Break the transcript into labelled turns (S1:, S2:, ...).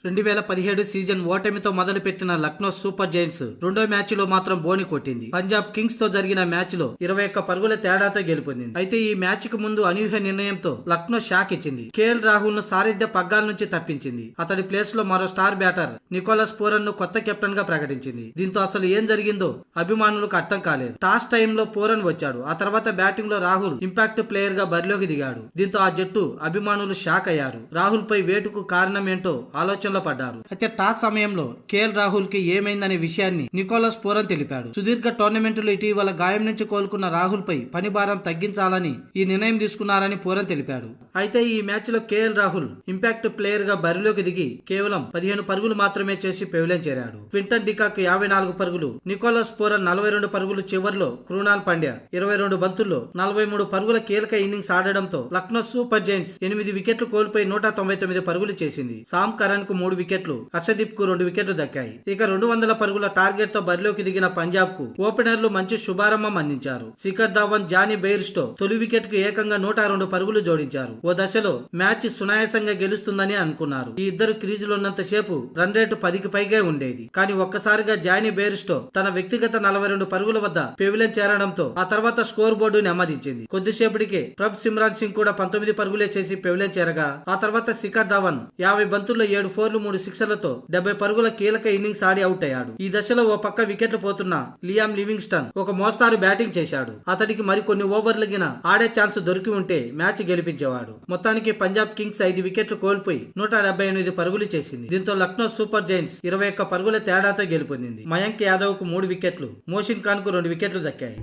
S1: 2017 season ఓటమితో మొదలుపెట్టిన Lucknow super Giants రెండో match లో మాత్రం బోని కొట్టింది. పంజాబ్ కింగ్స్ తో జరిగిన మ్యాచ్ లో 21 పరుగుల తేడాతో గెలుపొందింది. అయితే ఈ మ్యాచ్ కు ముందు అనూహ్య నిర్ణయంతో లక్నో షాక్ ఇచ్చింది. కేఎల్ రాహుల్ ను సారథ్య పగ్గాల నుంచి తప్పించింది. అతడి ప్లేస్ లో మరో స్టార్ బ్యాటర్ నికోలస్ పూరన్ ను కొత్త కెప్టెన్ గా ప్రకటించింది. దీంతో అసలు ఏం జరిగిందో అభిమానులకు అర్థం కాలేదు. టాస్ టైంలో పూరన్ వచ్చాడు. ఆ తర్వాత బ్యాటింగ్ లో రాహుల్ ఇంపాక్ట్ ప్లేయర్ గా బరిలోకి దిగాడు. దీంతో ఆ జట్టు అభిమానులు షాక్ అయ్యారు. రాహుల్ పై వేటుకు కారణం ఏంటో ఆలోచనలో పడ్డారు. అయితే టాస్ సమయంలో కేఎల్ రాహుల్ కి ఏమైందనే విషయాన్ని నికోలస్ పూరన్ తెలిపాడు. సుదీర్ఘ టోర్నమెంట్లో ఇటీవల గాయం నుంచి కోలుకున్న రాహుల్ పై పని భారం తగ్గించాలని ఈ నిర్ణయం తీసుకున్నారని పూరన్ తెలిపాడు. అయితే ఈ మ్యాచ్ లో కేఎల్ రాహుల్ ఇంపాక్ట్ ప్లేయర్ గా బరిలోకి దిగి కేవలం 15 పరుగులు మాత్రమే చేసి పెవిలియన్ చేరాడు. క్వింటన్ డికాక్ 54 పరుగులు, నికోలస్ పూరన్ 42 పరుగులు, చివర్లో కృణాల్ పాండ్యా 22 బంతుల్లో 43 పరుగుల కీలక ఇన్నింగ్స్ ఆడడంతో లక్నో సూపర్ జైంట్స్ 8 వికెట్లు కోల్పోయి 199 పరుగులు చేసింది. సామ్ కరణ్ కు 3 వికెట్లు, హర్షదీప్ కు 2 వికెట్లు దక్కాయి. ఇక 200 పరుగుల టార్గెట్ తో బరిలోకి దిగిన పంజాబ్ కు ఓపెనర్లు మంచి శుభారంభం అందించారు. శిఖర్ ధావన్, జానీ బెయిర్స్టో తొలి వికెట్ కు ఏకంగా 102 పరుగులు జోడించారు. ఓ దశలో మ్యాచ్ సునాయాసంగా గెలుస్తుందని అనుకున్నారు. ఈ ఇద్దరు క్రీజులో ఉన్నంత సేపు రన్ రేటు 10కి పైగా ఉండేది. కానీ ఒక్కసారిగా జానీ బెయిర్స్టో తన వ్యక్తిగత 42 పరుగుల వద్ద పెవిలియన్ చేరడంతో ఆ తర్వాత స్కోర్ బోర్డు నెమ్మదించింది. కొద్దిసేపటికే ప్రభ్ సిమ్రాన్ సింగ్ కూడా 19 పరుగులే చేసి పెవిలియన్ చేరగా ఆ తర్వాత శిఖర్ ధావన్ 50 బంతుల్లో 7 4లు 3 సిక్సర్లతో 70 పరుగుల కీలక ఇన్నింగ్స్ ఆడి అవుట్ అయ్యాడు. ఈ దశలో ఓ పక్క వికెట్లు పోతున్న లియామ్ లివింగ్స్టన్ ఒక మోస్తారు బ్యాటింగ్ చేశాడు. అతడికి మరికొన్ని ఓవర్లగిన ఆడే ఛాన్స్ దొరికి ఉంటే మ్యాచ్ గెలిపించేవాడు. మొత్తానికి పంజాబ్ కింగ్స్ 5 వికెట్లు కోల్పోయి 178 పరుగులు చేసింది. దీంతో లక్నో సూపర్ జైంట్స్ 21 పరుగుల తేడాతో గెలుపొందింది. మయాంక్ యాదవ్ కు 3 వికెట్లు, మోసిన్ ఖాన్ కు 2 వికెట్లు దక్కాయి.